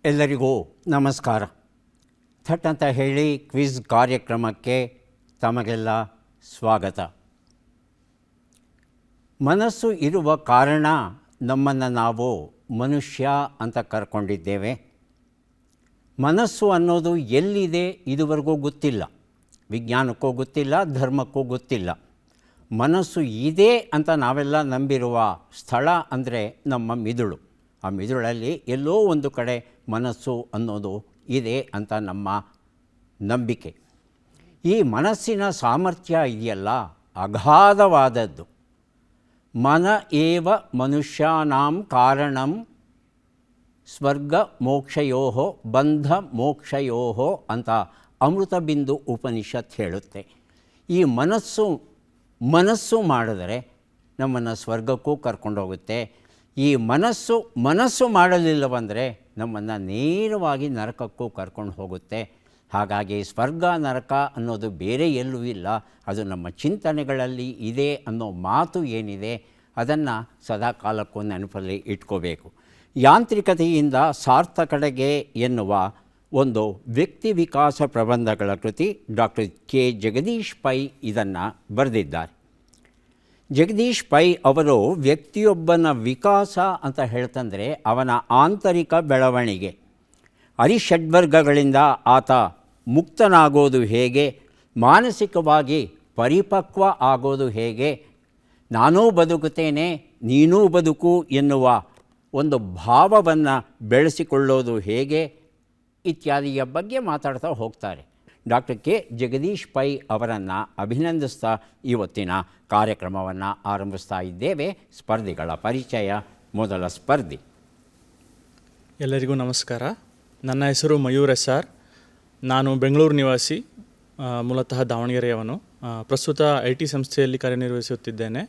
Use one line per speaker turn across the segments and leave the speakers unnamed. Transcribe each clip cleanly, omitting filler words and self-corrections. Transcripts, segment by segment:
ಎಲ್ಲರಿಗೂ ನಮಸ್ಕಾರ. ಥಟ್ ಅಂತ ಹೇಳಿ ಕ್ವಿಜ್ ಕಾರ್ಯಕ್ರಮಕ್ಕೆ ತಮಗೆಲ್ಲ ಸ್ವಾಗತ. ಮನಸ್ಸು ಇರುವ ಕಾರಣ ನಮ್ಮನ್ನು ನಾವು ಮನುಷ್ಯ ಅಂತ ಕರ್ಕೊಂಡಿದ್ದೇವೆ. ಮನಸ್ಸು ಅನ್ನೋದು ಎಲ್ಲಿದೆ ಇದುವರೆಗೂ ಗೊತ್ತಿಲ್ಲ, ವಿಜ್ಞಾನಕ್ಕೂ ಗೊತ್ತಿಲ್ಲ, ಧರ್ಮಕ್ಕೂ ಗೊತ್ತಿಲ್ಲ. ಮನಸ್ಸು ಇದೆ ಅಂತ ನಾವೆಲ್ಲ ನಂಬಿರುವ ಸ್ಥಳ ಅಂದರೆ ನಮ್ಮ ಮಿದುಳು. ಆ ಮಿದುಳಲ್ಲಿ ಎಲ್ಲೋ ಒಂದು ಕಡೆ ಮನಸ್ಸು ಅನ್ನೋದು ಇದೆ ಅಂತ ನಮ್ಮ ನಂಬಿಕೆ. ಈ ಮನಸ್ಸಿನ ಸಾಮರ್ಥ್ಯ ಇದೆಯಲ್ಲ, ಅಗಾಧವಾದದ್ದು. ಮನ ಏವ ಮನುಷ್ಯಾನಾಂ ಕಾರಣಂ ಸ್ವರ್ಗ ಮೋಕ್ಷಯೋ ಬಂಧ ಮೋಕ್ಷಯೋ ಅಂತ ಅಮೃತಬಿಂದು ಉಪನಿಷತ್ ಹೇಳುತ್ತೆ. ಈ ಮನಸ್ಸು ಮಾಡಿದರೆ ನಮ್ಮನ್ನು ಸ್ವರ್ಗಕ್ಕೂ ಕರ್ಕೊಂಡೋಗುತ್ತೆ. ಈ ಮನಸ್ಸು ಮಾಡಲಿಲ್ಲವಂದರೆ ನಮ್ಮನ್ನು ನೇರವಾಗಿ ನರಕಕ್ಕೂ ಕರ್ಕೊಂಡು ಹೋಗುತ್ತೆ. ಹಾಗಾಗಿ ಸ್ವರ್ಗ ನರಕ ಅನ್ನೋದು ಬೇರೆ ಎಲ್ಲೂ ಇಲ್ಲ, ಅದು ನಮ್ಮ ಚಿಂತನೆಗಳಲ್ಲಿ ಇದೆ ಅನ್ನೋ ಮಾತು ಏನಿದೆ ಅದನ್ನು ಸದಾ ಕಾಲಕ್ಕೂ ನೆನಪಲ್ಲಿ ಇಟ್ಕೋಬೇಕು. ಯಾಂತ್ರಿಕತೆಯಿಂದ ಸಾರ್ಥಕತೆಗೆ ಎನ್ನುವ ಒಂದು ವ್ಯಕ್ತಿ ವಿಕಾಸ ಪ್ರಬಂಧಗಳ ಕೃತಿ ಡಾಕ್ಟರ್ ಕೆ ಜಗದೀಶ್ ಪೈ ಇದನ್ನು ಬರೆದಿದ್ದಾರೆ. ಜಗದೀಶ್ ಪೈ ಅವರು ವ್ಯಕ್ತಿಯೊಬ್ಬನ ವಿಕಾಸ ಅಂತ ಹೇಳ್ತಂದರೆ ಅವನ ಆಂತರಿಕ ಬೆಳವಣಿಗೆ, ಅರಿಷಡ್ವರ್ಗಗಳಿಂದ ಆತ ಮುಕ್ತನಾಗೋದು ಹೇಗೆ, ಮಾನಸಿಕವಾಗಿ ಪರಿಪಕ್ವ ಆಗೋದು ಹೇಗೆ, ನಾನೂ ಬದುಕುತ್ತೇನೆ ನೀನೂ ಬದುಕು ಎನ್ನುವ ಒಂದು ಭಾವವನ್ನು ಬೆಳೆಸಿಕೊಳ್ಳೋದು ಹೇಗೆ ಇತ್ಯಾದಿಯ ಬಗ್ಗೆ ಮಾತಾಡ್ತಾ ಹೋಗ್ತಾರೆ. ಡಾಕ್ಟರ್ ಕೆ ಜಗದೀಶ್ ಪೈ ಅವರನ್ನು ಅಭಿನಂದಿಸ್ತಾ ಇವತ್ತಿನ ಕಾರ್ಯಕ್ರಮವನ್ನು ಆರಂಭಿಸ್ತಾ ಇದ್ದೇವೆ. ಸ್ಪರ್ಧಿಗಳ ಪರಿಚಯ. ಮೊದಲ ಸ್ಪರ್ಧಿ.
ಎಲ್ಲರಿಗೂ ನಮಸ್ಕಾರ. ನನ್ನ ಹೆಸರು ಮಯೂರ್ ಎಸ್ ಆರ್. ನಾನು ಬೆಂಗಳೂರು ನಿವಾಸಿ, ಮೂಲತಃ ದಾವಣಗೆರೆಯವನು. ಪ್ರಸ್ತುತ IT ಸಂಸ್ಥೆಯಲ್ಲಿ ಕಾರ್ಯನಿರ್ವಹಿಸುತ್ತಿದ್ದೇನೆ.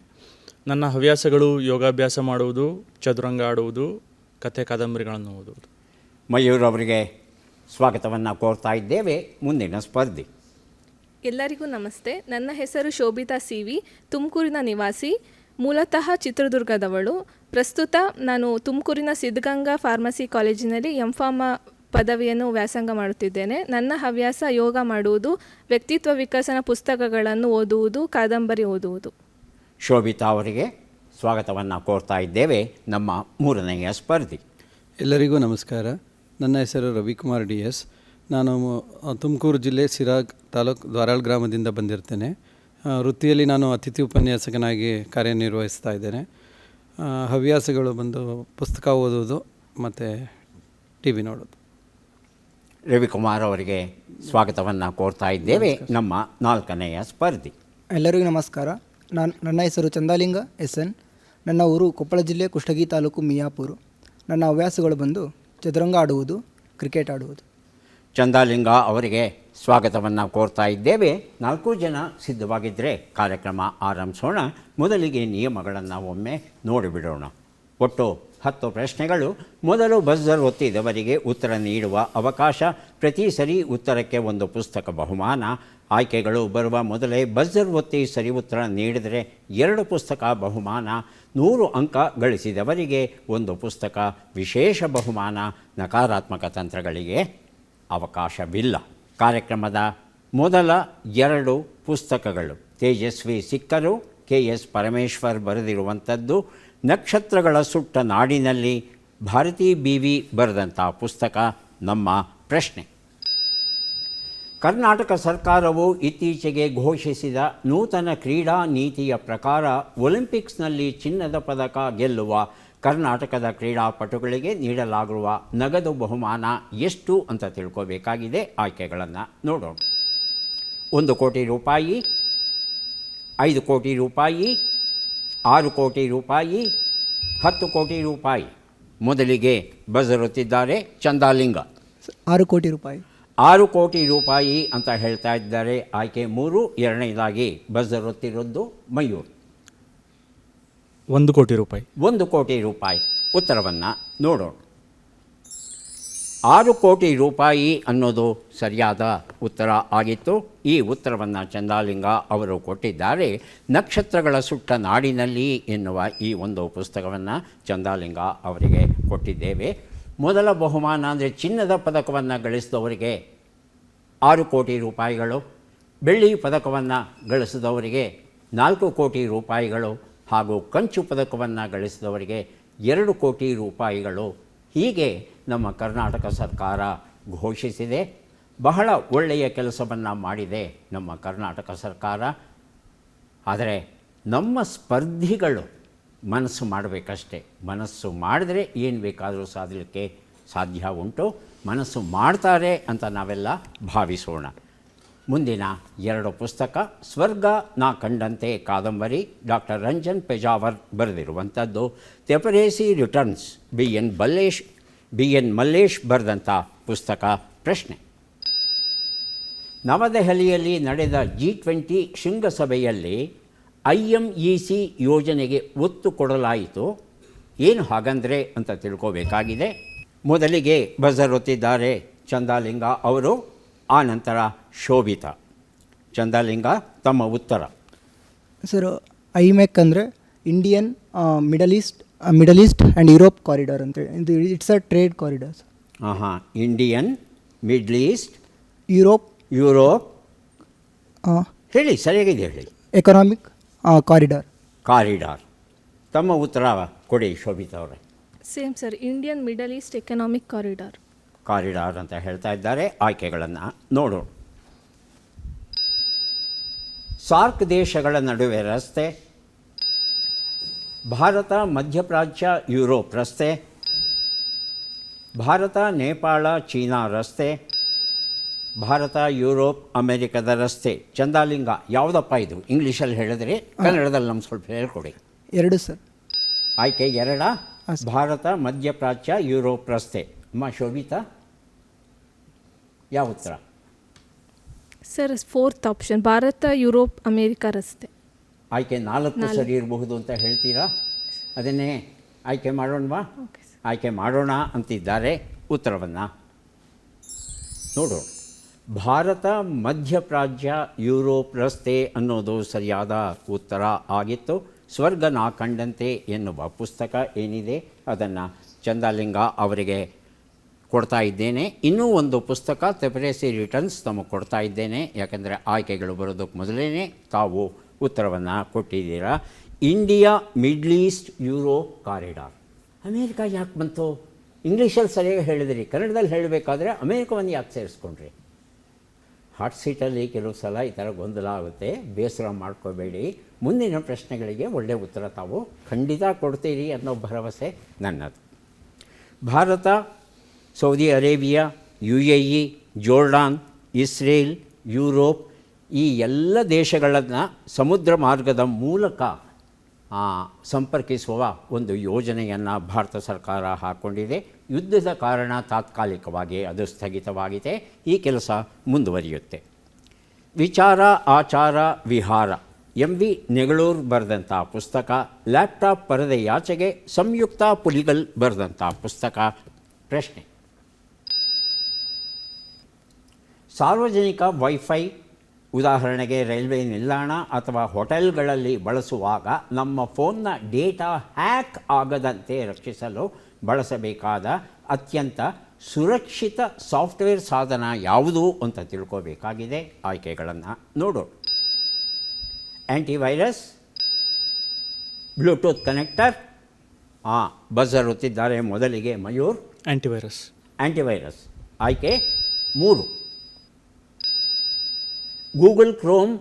ನನ್ನ ಹವ್ಯಾಸಗಳು ಯೋಗಾಭ್ಯಾಸ ಮಾಡುವುದು, ಚದುರಂಗ ಆಡುವುದು, ಕಥೆ ಕಾದಂಬರಿಗಳನ್ನು ಓದುವುದು.
ಮಯೂರ್ ಅವರಿಗೆ ಸ್ವಾಗತವನ್ನು ಕೋರ್ತಾ ಇದ್ದೇವೆ. ಮುಂದಿನ ಸ್ಪರ್ಧಿ.
ಎಲ್ಲರಿಗೂ ನಮಸ್ತೆ. ನನ್ನ ಹೆಸರು ಶೋಭಿತಾ CV, ತುಮಕೂರಿನ ನಿವಾಸಿ, ಮೂಲತಃ ಚಿತ್ರದುರ್ಗದವಳು. ಪ್ರಸ್ತುತ ನಾನು ತುಮಕೂರಿನ ಸಿದ್ಧಗಂಗಾ ಫಾರ್ಮಸಿ ಕಾಲೇಜಿನಲ್ಲಿ MPharm ಪದವಿಯನ್ನು ವ್ಯಾಸಂಗ ಮಾಡುತ್ತಿದ್ದೇನೆ. ನನ್ನ ಹವ್ಯಾಸ ಯೋಗ ಮಾಡುವುದು, ವ್ಯಕ್ತಿತ್ವ ವಿಕಸನ ಪುಸ್ತಕಗಳನ್ನು ಓದುವುದು, ಕಾದಂಬರಿ ಓದುವುದು.
ಶೋಭಿತಾ ಅವರಿಗೆ ಸ್ವಾಗತವನ್ನು ಕೋರ್ತಾ ಇದ್ದೇವೆ. ನಮ್ಮ ಮೂರನೆಯ ಸ್ಪರ್ಧಿ.
ಎಲ್ಲರಿಗೂ ನಮಸ್ಕಾರ. ನನ್ನ ಹೆಸರು ರವಿಕುಮಾರ್ DS. ನಾನು ತುಮಕೂರು ಜಿಲ್ಲೆ ಸಿರಾಗ್ ತಾಲೂಕು ದ್ವಾರಾಳ್ ಗ್ರಾಮದಿಂದ ಬಂದಿರ್ತೇನೆ. ವೃತ್ತಿಯಲ್ಲಿ ನಾನು ಅತಿಥಿ ಉಪನ್ಯಾಸಕನಾಗಿ ಕಾರ್ಯನಿರ್ವಹಿಸ್ತಾ ಇದ್ದೇನೆ. ಹವ್ಯಾಸಗಳು ಬಂದು ಪುಸ್ತಕ ಓದೋದು ಮತ್ತು TV ನೋಡೋದು.
ರವಿಕುಮಾರ್ ಅವರಿಗೆ ಸ್ವಾಗತವನ್ನು ಕೋರ್ತಾ ಇದ್ದೇವೆ. ನಮ್ಮ ನಾಲ್ಕನೆಯ ಸ್ಪರ್ಧಿ.
ಎಲ್ಲರಿಗೂ ನಮಸ್ಕಾರ. ನನ್ನ ಹೆಸರು ಚಂದಾಲಿಂಗ SN. ನನ್ನ ಊರು ಕೊಪ್ಪಳ ಜಿಲ್ಲೆ ಕುಷ್ಟಗಿ ತಾಲೂಕು ಮಿಯಾಪುರು. ನನ್ನ ಹವ್ಯಾಸಗಳು ಬಂದು ಚದುರಂಗ ಆಡುವುದು, ಕ್ರಿಕೆಟ್ ಆಡುವುದು.
ಚಂದಾಲಿಂಗ ಅವರಿಗೆ ಸ್ವಾಗತವನ್ನು ಕೋರ್ತಾ ಇದ್ದೇವೆ. 4 ಜನ ಸಿದ್ಧವಾಗಿದ್ದರೆ ಕಾರ್ಯಕ್ರಮ ಆರಂಭಿಸೋಣ. ಮೊದಲಿಗೆ ನಿಯಮಗಳನ್ನು ಒಮ್ಮೆ ನೋಡಿಬಿಡೋಣ. ಒಟ್ಟು 10 ಪ್ರಶ್ನೆಗಳು. ಮೊದಲು ಬಜರ್ ಒತ್ತಿದವರಿಗೆ ಉತ್ತರ ನೀಡುವ ಅವಕಾಶ. ಪ್ರತಿ ಸರಿ ಉತ್ತರಕ್ಕೆ ಒಂದು ಪುಸ್ತಕ ಬಹುಮಾನ. ಆಯ್ಕೆಗಳು ಬರುವ ಮೊದಲೇ ಬಜರ್ ಒತ್ತಿ ಸರಿ ಉತ್ತರ ನೀಡಿದರೆ 2 ಪುಸ್ತಕ ಬಹುಮಾನ. 100 ಅಂಕ ಗಳಿಸಿದವರಿಗೆ ಒಂದು ಪುಸ್ತಕ ವಿಶೇಷ ಬಹುಮಾನ. ನಕಾರಾತ್ಮಕ ತಂತ್ರಗಳಿಗೆ ಅವಕಾಶವಿಲ್ಲ. ಕಾರ್ಯಕ್ರಮದ ಮೊದಲ 2 ಪುಸ್ತಕಗಳು ತೇಜಸ್ವಿ ಸಿಕ್ಕರು, KS ಪರಮೇಶ್ವರ್ ಬರೆದಿರುವಂಥದ್ದು ನಕ್ಷತ್ರಗಳ ಸುಟ್ಟ ನಾಡಿನಲ್ಲಿ, ಭಾರತಿ BV ಬರೆದಂಥ ಪುಸ್ತಕ. ನಮ್ಮ ಪ್ರಶ್ನೆ: ಕರ್ನಾಟಕ ಸರ್ಕಾರವು ಇತ್ತೀಚೆಗೆ ಘೋಷಿಸಿದ ನೂತನ ಕ್ರೀಡಾ ನೀತಿಯ ಪ್ರಕಾರ ಒಲಿಂಪಿಕ್ಸ್ನಲ್ಲಿ ಚಿನ್ನದ ಪದಕ ಗೆಲ್ಲುವ ಕರ್ನಾಟಕದ ಕ್ರೀಡಾಪಟುಗಳಿಗೆ ನೀಡಲಾಗಿರುವ ನಗದು ಬಹುಮಾನ ಎಷ್ಟು ಅಂತ ತಿಳ್ಕೋಬೇಕಾಗಿದೆ. ಆಯ್ಕೆಗಳನ್ನು ನೋಡೋಣ. 1 ಕೋಟಿ ರೂಪಾಯಿ, 5 ಕೋಟಿ ರೂಪಾಯಿ, 6 ಕೋಟಿ ರೂಪಾಯಿ, 10 ಕೋಟಿ ರೂಪಾಯಿ. ಮೊದಲಿಗೆ ಬಜರುತ್ತಿದ್ದಾರೆ ಚಂದಾಲಿಂಗ.
6 ಕೋಟಿ ರೂಪಾಯಿ.
6 ಕೋಟಿ ರೂಪಾಯಿ ಅಂತ ಹೇಳ್ತಾ ಇದ್ದಾರೆ. ಆಯ್ಕೆ 3. ಎರಡನೇದಾಗಿ ಬಜರುತ್ತಿರೋದು ಮಯೂರ್.
1 ಕೋಟಿ ರೂಪಾಯಿ.
1 ಕೋಟಿ ರೂಪಾಯಿ. ಉತ್ತರವನ್ನು ನೋಡೋಣ. 6 ಕೋಟಿ ರೂಪಾಯಿ ಅನ್ನೋದು ಸರಿಯಾದ ಉತ್ತರ ಆಗಿತ್ತು. ಈ ಉತ್ತರವನ್ನು ಚಂದಾಲಿಂಗ ಅವರು ಕೊಟ್ಟಿದ್ದಾರೆ. ನಕ್ಷತ್ರಗಳ ಸುಟ್ಟ ನಾಡಿನಲ್ಲಿ ಎನ್ನುವ ಈ ಒಂದು ಪುಸ್ತಕವನ್ನು ಚಂದಾಲಿಂಗ ಅವರಿಗೆ ಕೊಟ್ಟಿದ್ದೇವೆ. ಮೊದಲ ಬಹುಮಾನ ಅಂದರೆ ಚಿನ್ನದ ಪದಕವನ್ನು ಗಳಿಸಿದವರಿಗೆ 6 ಕೋಟಿ ರೂಪಾಯಿಗಳು, ಬೆಳ್ಳಿ ಪದಕವನ್ನು ಗಳಿಸಿದವರಿಗೆ 4 ಕೋಟಿ ರೂಪಾಯಿಗಳು ಹಾಗೂ ಕಂಚು ಪದಕವನ್ನು ಗಳಿಸಿದವರಿಗೆ 2 ಕೋಟಿ ರೂಪಾಯಿಗಳು. ಹೀಗೆ ನಮ್ಮ ಕರ್ನಾಟಕ ಸರ್ಕಾರ ಘೋಷಿಸಿದೆ. ಬಹಳ ಒಳ್ಳೆಯ ಕೆಲಸವನ್ನು ಮಾಡಿದೆ ನಮ್ಮ ಕರ್ನಾಟಕ ಸರ್ಕಾರ. ಆದರೆ ನಮ್ಮ ಸ್ಪರ್ಧಿಗಳು ಮನಸ್ಸು ಮಾಡಬೇಕಷ್ಟೆ. ಮನಸ್ಸು ಮಾಡಿದ್ರೆ ಏನು ಬೇಕಾದರೂ ಸಾಧಲಿಕ್ಕೆ ಸಾಧ್ಯ ಉಂಟು. ಮನಸ್ಸು ಮಾಡ್ತಾರೆ ಅಂತ ನಾವೆಲ್ಲ ಭಾವಿಸೋಣ. ಮುಂದಿನ 2 ಪುಸ್ತಕ, ಸ್ವರ್ಗ ನಾ ಕಂಡಂತೆ ಕಾದಂಬರಿ, ಡಾಕ್ಟರ್ ರಂಜನ್ ಪೆಜಾವರ್ ಬರೆದಿರುವಂಥದ್ದು. Teparesi returns, B N Mallesh ಬರೆದಂಥ ಪುಸ್ತಕ. ಪ್ರಶ್ನೆ: ನವದೆಹಲಿಯಲ್ಲಿ ನಡೆದ G20 ಶೃಂಗಸಭೆಯಲ್ಲಿ IMEC ಯೋಜನೆಗೆ ಒತ್ತು ಕೊಡಲಾಯಿತು. ಏನು ಹಾಗಂದರೆ ಅಂತ ತಿಳ್ಕೋಬೇಕಾಗಿದೆ. ಮೊದಲಿಗೆ ಬಜರ್ ಒತ್ತಿದ್ದಾರೆ ಚಂದಾಲಿಂಗ ಅವರು, ಆನಂತರ ಶೋಭಿತಾ. ಚಂದಾಲಿಂಗ, ತಮ್ಮ ಉತ್ತರ.
ಸರ್, ಐಮೆಕ್ ಅಂದರೆ Indian middle East and Europe corridor ಅಂತೇಳಿ. ಇದು ಇಟ್ಸ್ ಅ ಟ್ರೇಡ್ ಕಾರಿಡಾರ್.
ಹಾಂ, ಇಂಡಿಯನ್, ಮಿಡ್ಲ್ ಈಸ್ಟ್,
ಯುರೋಪ್
ಹೇಳಿ, ಸರಿಯಾಗಿದೆ ಹೇಳಿ.
Economic corridor.
ತಮ್ಮ ಉತ್ತರ ಕೊಡಿ ಶೋಭಿತಾ ಅವರೇ.
Same sir, Indian middle East economic
corridor ಅಂತ ಹೇಳ್ತಾ ಇದ್ದಾರೆ. ಆಯ್ಕೆಗಳನ್ನು ನೋಡೋಣ. ಸಾರ್ಕ್ ದೇಶಗಳ ನಡುವೆ ರಸ್ತೆ, ಭಾರತ ಮಧ್ಯಪ್ರಾಚ್ಯ ಯುರೋಪ್ ರಸ್ತೆ, ಭಾರತ ನೇಪಾಳ ಚೀನಾ ರಸ್ತೆ, ಭಾರತ ಯುರೋಪ್ ಅಮೆರಿಕದ ರಸ್ತೆ. ಚಂದಾಲಿಂಗ, ಯಾವುದಪ್ಪ ಇದು? ಇಂಗ್ಲೀಷಲ್ಲಿ ಹೇಳಿದ್ರೆ ಕನ್ನಡದಲ್ಲಿ ನಮ್ಗೆ ಸ್ವಲ್ಪ ಹೇಳ್ಕೊಡಿ.
2 ಸರ್.
ಆಯ್ಕೆ 2, ಭಾರತ ಮಧ್ಯಪ್ರಾಚ್ಯ ಯುರೋಪ್ ರಸ್ತೆ. ಅಮ್ಮ ಶೋಭಿತಾ, ಯಾವ ಉತ್ತರ?
Sir, 4th option, Bharat Europe America ರಸ್ತೆ.
ಆಯ್ಕೆ 4 ಸರಿ ಇರಬಹುದು ಅಂತ ಹೇಳ್ತೀರಾ? ಅದನ್ನೇ ಆಯ್ಕೆ ಮಾಡೋಣವಾ? ಆಯ್ಕೆ ಮಾಡೋಣ ಅಂತಿದ್ದಾರೆ. ಉತ್ತರವನ್ನು ನೋಡೋಣ. ಭಾರತ ಮಧ್ಯಪ್ರಾಚ್ಯ ಯುರೋಪ್ ರಸ್ತೆ ಅನ್ನೋದು ಸರಿಯಾದ ಉತ್ತರ ಆಗಿತ್ತು. ಸ್ವರ್ಗ ನಾ ಕಂಡಂತೆ ಎನ್ನುವ ಪುಸ್ತಕ ಏನಿದೆ ಅದನ್ನು ಚಂದಾಲಿಂಗ ಅವರಿಗೆ ಕೊಡ್ತಾ ಇದ್ದೇನೆ. ಇನ್ನೂ ಒಂದು ಪುಸ್ತಕ, ತೆಪರೇಸಿ ರಿಟರ್ನ್ಸ್, ತಮಗೆ ಕೊಡ್ತಾ ಇದ್ದೇನೆ. ಯಾಕೆಂದರೆ ಆಯ್ಕೆಗಳು ಬರೋದಕ್ಕೆ ಮೊದಲೇ ತಾವು ಉತ್ತರವನ್ನು ಕೊಟ್ಟಿದ್ದೀರಾ. India middle East Europe corridor. America ಯಾಕೆ ಬಂತು? ಇಂಗ್ಲೀಷಲ್ಲಿ ಸರಿಯಾಗಿ ಹೇಳಿದ್ರಿ, ಕನ್ನಡದಲ್ಲಿ ಹೇಳಬೇಕಾದ್ರೆ ಅಮೇರಿಕವನ್ನು ಯಾಕೆ ಸೇರಿಸ್ಕೊಂಡ್ರಿ? ಹಾಟ್ ಸೀಟಲ್ಲಿ ಕೆಲವು ಸಲ ಈ ಥರ ಗೊಂದಲ ಆಗುತ್ತೆ, ಬೇಸರ ಮಾಡ್ಕೋಬೇಡಿ. ಮುಂದಿನ ಪ್ರಶ್ನೆಗಳಿಗೆ ಒಳ್ಳೆಯ ಉತ್ತರ ತಾವು ಖಂಡಿತ ಕೊಡ್ತೀರಿ ಅನ್ನೋ ಭರವಸೆ ನನ್ನದು. Bharat, Saudi Arabia, UAE, Jordan, Israel, Europe ಈ ಎಲ್ಲ ದೇಶಗಳನ್ನು ಸಮುದ್ರ ಮಾರ್ಗದ ಮೂಲಕ ಸಂಪರ್ಕಿಸುವ ಒಂದು ಯೋಜನೆಯನ್ನು ಭಾರತ ಸರ್ಕಾರ ಹಾಕ್ಕೊಂಡಿದೆ. ಯುದ್ಧದ ಕಾರಣ ತಾತ್ಕಾಲಿಕವಾಗಿ ಅದು ಸ್ಥಗಿತವಾಗಿದೆ. ಈ ಕೆಲಸ ಮುಂದುವರಿಯುತ್ತೆ. ವಿಚಾರ ಆಚಾರ ವಿಹಾರ, MV ನೆಗಳೂರು ಬರೆದಂಥ ಪುಸ್ತಕ. ಲ್ಯಾಪ್ಟಾಪ್ ಪರದೆಯಾಚೆಗೆ, ಸಂಯುಕ್ತ ಪುಲಿಗಲ್ ಬರೆದಂಥ ಪುಸ್ತಕ. ಪ್ರಶ್ನೆ: ಸಾರ್ವಜನಿಕ ವೈಫೈ, ಉದಾಹರಣೆಗೆ ರೈಲ್ವೆ ನಿಲ್ದಾಣ ಅಥವಾ ಹೋಟೆಲ್ಗಳಲ್ಲಿ ಬಳಸುವಾಗ ನಮ್ಮ ಫೋನ್ನ ಡೇಟಾ ಹ್ಯಾಕ್ ಆಗದಂತೆ ರಕ್ಷಿಸಲು ಬಳಸಬೇಕಾದ ಅತ್ಯಂತ ಸುರಕ್ಷಿತ ಸಾಫ್ಟ್ವೇರ್ ಸಾಧನ ಯಾವುದು ಅಂತ ತಿಳ್ಕೋಬೇಕಾಗಿದೆ. ಆಯ್ಕೆಗಳನ್ನು ನೋಡೋಣ. Antivirus, Bluetooth connector. ಬಜರ್ ಒತ್ತಿದ್ದಾರೆ ಮೊದಲಿಗೆ ಮಯೂರ್. ಆ್ಯಂಟಿವೈರಸ್. ಆಯ್ಕೆ 3, ಗೂಗಲ್ ಕ್ರೋಮ್,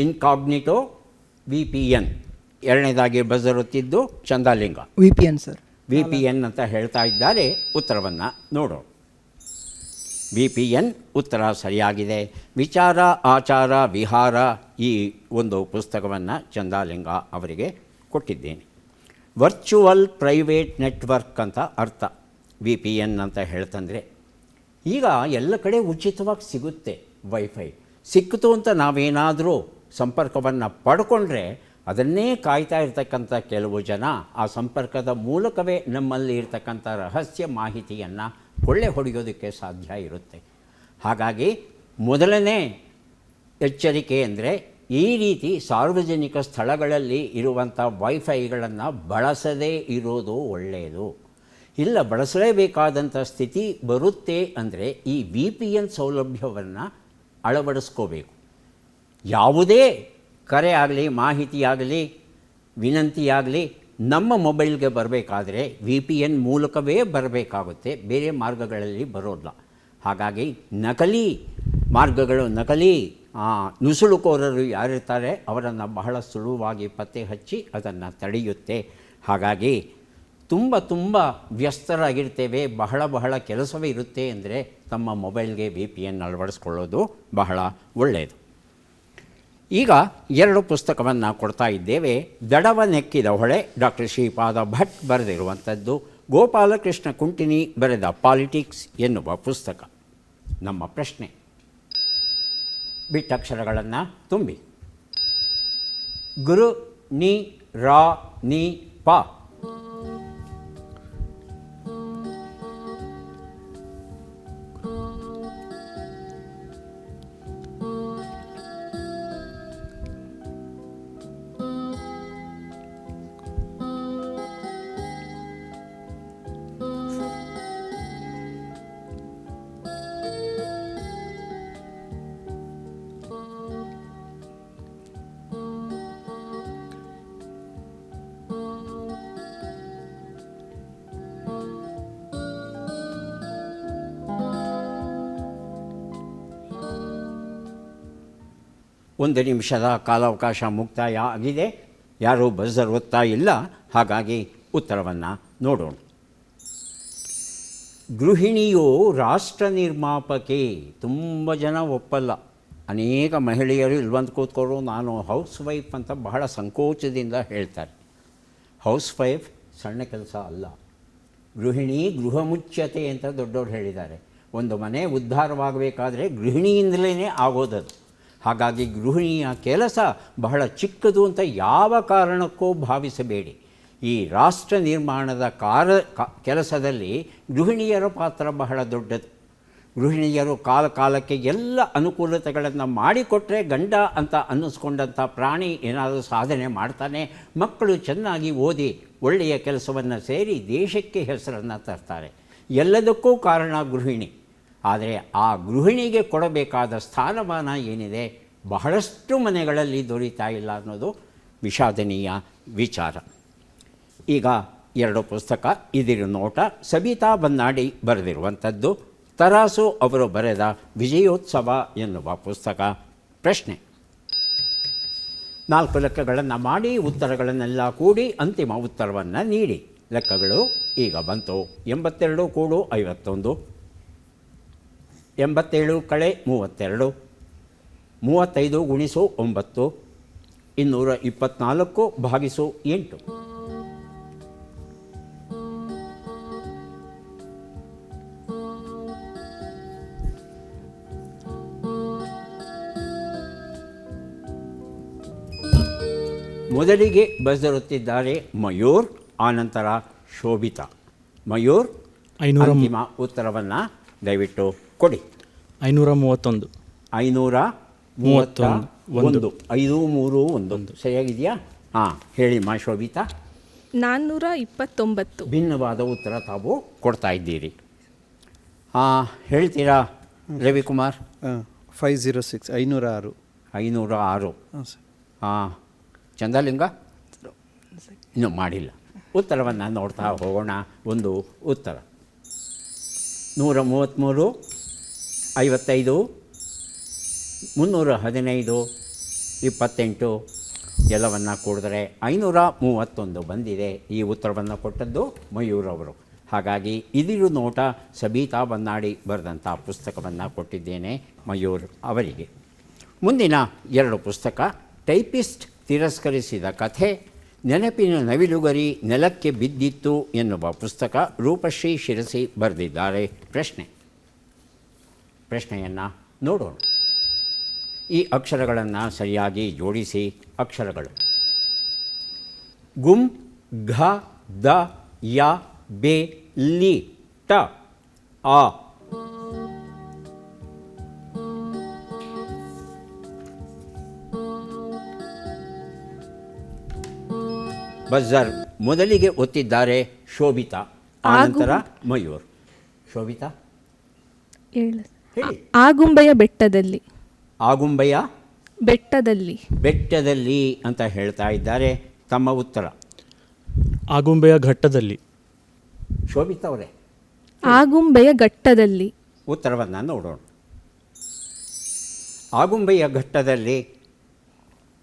ಇನ್ಕಾಗ್ನಿಟೋ, VPN. ಎರಡನೇದಾಗಿ ಬಜರ್ ಒತ್ತಿದ್ದು ಚಂದಾಲಿಂಗ.
VPN sir.
VPN ಅಂತ ಹೇಳ್ತಾ ಇದ್ದಾರೆ. ಉತ್ತರವನ್ನು ನೋಡೋಣ. VPN ಉತ್ತರ ಸರಿಯಾಗಿದೆ. ವಿಚಾರ ಆಚಾರ ವಿಹಾರ ಈ ಒಂದು ಪುಸ್ತಕವನ್ನು ಚಂದಾಲಿಂಗ ಅವರಿಗೆ ಕೊಟ್ಟಿದ್ದೇನೆ. ವರ್ಚುವಲ್ ಪ್ರೈವೇಟ್ ನೆಟ್ವರ್ಕ್ ಅಂತ ಅರ್ಥ VPN ಅಂತ ಹೇಳ್ತಂದರೆ. ಈಗ ಎಲ್ಲ ಕಡೆ ಉಚಿತವಾಗಿ ಸಿಗುತ್ತೆ ವೈಫೈ. ಸಿಕ್ಕಿತು ಅಂತ ನಾವೇನಾದರೂ ಸಂಪರ್ಕವನ್ನು ಪಡ್ಕೊಂಡ್ರೆ ಅದನ್ನೇ ಕಾಯ್ತಾ ಇರ್ತಕ್ಕಂಥ ಕೆಲವು ಜನ ಆ ಸಂಪರ್ಕದ ಮೂಲಕವೇ ನಮ್ಮಲ್ಲಿ ಇರ್ತಕ್ಕಂಥ ರಹಸ್ಯ ಮಾಹಿತಿಯನ್ನು ಕೊಳ್ಳೆ ಹೊಡೆಯೋದಕ್ಕೆ ಸಾಧ್ಯ ಇರುತ್ತೆ. ಹಾಗಾಗಿ ಮೊದಲನೇ ಎಚ್ಚರಿಕೆ ಅಂದರೆ ಈ ರೀತಿ ಸಾರ್ವಜನಿಕ ಸ್ಥಳಗಳಲ್ಲಿ ಇರುವಂಥ ವೈಫೈಗಳನ್ನು ಬಳಸದೇ ಇರೋದು ಒಳ್ಳೆಯದು. ಇಲ್ಲ ಬಳಸಲೇಬೇಕಾದಂಥ ಸ್ಥಿತಿ ಬರುತ್ತೆ ಅಂದರೆ ಈ VPN ಸೌಲಭ್ಯವನ್ನು ಅಳವಡಿಸ್ಕೋಬೇಕು. ಯಾವುದೇ ಕರೆ ಆಗಲಿ, ಮಾಹಿತಿಯಾಗಲಿ, ವಿನಂತಿಯಾಗಲಿ ನಮ್ಮ ಮೊಬೈಲ್ಗೆ ಬರಬೇಕಾದ್ರೆ VPN ಮೂಲಕವೇ ಬರಬೇಕಾಗುತ್ತೆ, ಬೇರೆ ಮಾರ್ಗಗಳಲ್ಲಿ ಬರೋಲ್ಲ. ಹಾಗಾಗಿ ನಕಲಿ ಮಾರ್ಗಗಳು, ನಕಲಿ ನುಸುಳುಕೋರರು ಯಾರಿರ್ತಾರೆ ಅವರನ್ನು ಬಹಳ ಸುಲಭವಾಗಿ ಪತ್ತೆ ಹಚ್ಚಿ ಅದನ್ನು ತಡೆಯುತ್ತೆ. ಹಾಗಾಗಿ ತುಂಬ ವ್ಯಸ್ತರಾಗಿರ್ತೇವೆ, ಬಹಳ ಕೆಲಸವೇ ಇರುತ್ತೆ ಅಂದರೆ ತಮ್ಮ ಮೊಬೈಲ್ಗೆ VPN ಅಳವಡಿಸ್ಕೊಳ್ಳೋದು ಬಹಳ ಒಳ್ಳೆಯದು. ಈಗ 2 ಪುಸ್ತಕವನ್ನು ಕೊಡ್ತಾ ಇದ್ದೇವೆ. ದಡವ ನೆಕ್ಕಿದ ಹೊಳೆ, ಡಾಕ್ಟರ್ ಶ್ರೀಪಾದ ಭಟ್ ಬರೆದಿರುವಂಥದ್ದು, ಗೋಪಾಲಕೃಷ್ಣ ಕುಂಟಿನಿ ಬರೆದ ಪಾಲಿಟಿಕ್ಸ್ ಎನ್ನುವ ಪುಸ್ತಕ. ನಮ್ಮ ಪ್ರಶ್ನೆ, ಬಿಟ್ಟಕ್ಷರಗಳನ್ನು ತುಂಬಿ. ಗುರು, ನಿ, ರಾ, ನಿ, ಪ. ಒಂದು ನಿಮಿಷದ ಕಾಲಾವಕಾಶ ಮುಕ್ತಾಯ ಆಗಿದೆ. ಯಾರೂ ಬಜರ್ ಒತ್ತಾ ಇಲ್ಲ, ಹಾಗಾಗಿ ಉತ್ತರವನ್ನು ನೋಡೋಣ. ಗೃಹಿಣಿಯು ರಾಷ್ಟ್ರ ನಿರ್ಮಾಪಕಿ. ತುಂಬ ಜನ ಒಪ್ಪಲ್ಲ. ಅನೇಕ ಮಹಿಳೆಯರು ಇಲ್ವಂದು ಕೂತ್ಕೊಂಡು ನಾನು ಹೌಸ್ ವೈಫ್ ಅಂತ ಬಹಳ ಸಂಕೋಚದಿಂದ ಹೇಳ್ತಾರೆ. ಹೌಸ್ ವೈಫ್ ಸಣ್ಣ ಕೆಲಸ ಅಲ್ಲ. ಗೃಹಿಣಿ ಗೃಹ ಮುಚ್ಚತೆ ಅಂತ ದೊಡ್ಡವರು ಹೇಳಿದ್ದಾರೆ. ಒಂದು ಮನೆ ಉದ್ಧಾರವಾಗಬೇಕಾದ್ರೆ ಗೃಹಿಣಿಯಿಂದಲೇ ಆಗೋದದು. ಹಾಗಾಗಿ ಗೃಹಿಣಿಯ ಕೆಲಸ ಬಹಳ ಚಿಕ್ಕದು ಅಂತ ಯಾವ ಕಾರಣಕ್ಕೂ ಭಾವಿಸಬೇಡಿ. ಈ ರಾಷ್ಟ್ರ ನಿರ್ಮಾಣದ ಕೆಲಸದಲ್ಲಿ ಗೃಹಿಣಿಯರ ಪಾತ್ರ ಬಹಳ ದೊಡ್ಡದು. ಗೃಹಿಣಿಯರು ಕಾಲಕ್ಕೆ ಎಲ್ಲ ಅನುಕೂಲತೆಗಳನ್ನು ಮಾಡಿಕೊಟ್ರೆ ಗಂಡ ಅಂತ ಅನ್ನಿಸ್ಕೊಂಡಂಥ ಪ್ರಾಣಿ ಏನಾದರೂ ಸಾಧನೆ ಮಾಡ್ತಾನೆ. ಮಕ್ಕಳು ಚೆನ್ನಾಗಿ ಓದಿ ಒಳ್ಳೆಯ ಕೆಲಸವನ್ನು ಸೇರಿ ದೇಶಕ್ಕೆ ಹೆಸರನ್ನು ತರ್ತಾರೆ. ಎಲ್ಲದಕ್ಕೂ ಕಾರಣ ಗೃಹಿಣಿ. ಆದರೆ ಆ ಗೃಹಿಣಿಗೆ ಕೊಡಬೇಕಾದ ಸ್ಥಾನಮಾನ ಏನಿದೆ ಬಹಳಷ್ಟು ಮನೆಗಳಲ್ಲಿ ದೊರೀತಾ ಇಲ್ಲ ಅನ್ನೋದು ವಿಷಾದನೀಯ ವಿಚಾರ. ಈಗ 2 ಪುಸ್ತಕ. ಇದಿರು ನೋಟ, ಸಬಿತಾ ಬನ್ನಾಡಿ ಬರೆದಿರುವಂಥದ್ದು, ತರಾಸು ಅವರು ಬರೆದ ವಿಜಯೋತ್ಸವ ಎನ್ನುವ ಪುಸ್ತಕ. ಪ್ರಶ್ನೆ, 4 ಲೆಕ್ಕಗಳನ್ನು ಮಾಡಿ ಉತ್ತರಗಳನ್ನೆಲ್ಲ ಕೂಡಿ ಅಂತಿಮ ಉತ್ತರವನ್ನು ನೀಡಿ. ಲೆಕ್ಕಗಳು ಈಗ ಬಂತು. 82 ಕೂಡು 51, 87 ಕಳೆ 32, 35 ಗುಣಿಸು 9, 224 ಭಾಗಿಸು 8. ಮೊದಲಿಗೆ ಬರೆದಿರುತ್ತಿದ್ದಾರೆ ಮಯೂರ್, ಆನಂತರ ಶೋಭಿತಾ. ಮಯೂರ್, ಅಂತಿಮ ಉತ್ತರವನ್ನು ದಯವಿಟ್ಟು ಕೊಡಿ.
531.
531. 531 ಸರಿಯಾಗಿದೆಯಾ? ಹಾಂ, ಹೇಳಿಮ್ಮ ಶೋಭಿತಾ.
429.
ಭಿನ್ನವಾದ ಉತ್ತರ ತಾವು ಕೊಡ್ತಾ ಇದ್ದೀರಿ. ಹೇಳ್ತೀರಾ ರವಿಕುಮಾರ್?
506. 506.
506. ಹಾಂ. ಚಂದ್ರಲಿಂಗ ಇನ್ನೂ ಮಾಡಿಲ್ಲ. ಉತ್ತರವನ್ನು ನೋಡ್ತಾ ಹೋಗೋಣ. ಒಂದು ಉತ್ತರ 133, 55, 315, 28 ಎಲ್ಲವನ್ನು ಕೂಡಿದ್ರೆ 531 ಬಂದಿದೆ. ಈ ಉತ್ತರವನ್ನು ಕೊಟ್ಟದ್ದು ಮಯೂರವರು. ಹಾಗಾಗಿ ಇದಿರು ನೋಟ ಸಬಿತಾ ಬನ್ನಾಡಿ ಬರೆದಂಥ ಪುಸ್ತಕವನ್ನು ಕೊಟ್ಟಿದ್ದೇನೆ ಮಯೂರ್ ಅವರಿಗೆ. ಮುಂದಿನ 2 ಪುಸ್ತಕ, ಟೈಪಿಸ್ಟ್ ತಿರಸ್ಕರಿಸಿದ ಕಥೆ, ನೆನಪಿನ ನವಿಲುಗರಿ ನೆಲಕ್ಕೆ ಬಿದ್ದಿತ್ತು ಎನ್ನುವ ಪುಸ್ತಕ. ರೂಪಶ್ರೀ ಶಿರಸಿ ಬರೆದಿದ್ದಾರೆ. ಪ್ರಶ್ನೆಯನ್ನು ನೋಡೋಣ. ಈ ಅಕ್ಷರಗಳನ್ನು ಸರಿಯಾಗಿ ಜೋಡಿಸಿ. ಅಕ್ಷರಗಳು ಗುಂ, ಘ, ದ, ಯ, ಬೆ, ಲಿ, ಟ, ಆ. ಬಜರ್ ಮೊದಲಿಗೆ ಒತ್ತಿದ್ದಾರೆ ಶೋಭಿತಾ, ಆನಂತರ ಮಯೂರ್. ಶೋಭಿತಾ ಹೇಳಿ.
ಆಗುಂಬೆಯ ಬೆಟ್ಟದಲ್ಲಿ.
ಆಗುಂಬೆಯ
ಬೆಟ್ಟದಲ್ಲಿ.
ಬೆಟ್ಟದಲ್ಲಿ ಅಂತ ಹೇಳ್ತಾ ಇದ್ದಾರೆ. ತಮ್ಮ ಉತ್ತರ?
ಆಗುಂಬೆಯ ಘಟ್ಟದಲ್ಲಿ.
ಶೋಭಿತಾ ಅವರೇ,
ಆಗುಂಬೆಯ ಘಟ್ಟದಲ್ಲಿ.
ಉತ್ತರವನ್ನು ನೋಡೋಣ. ಆಗುಂಬೆಯ ಘಟ್ಟದಲ್ಲಿ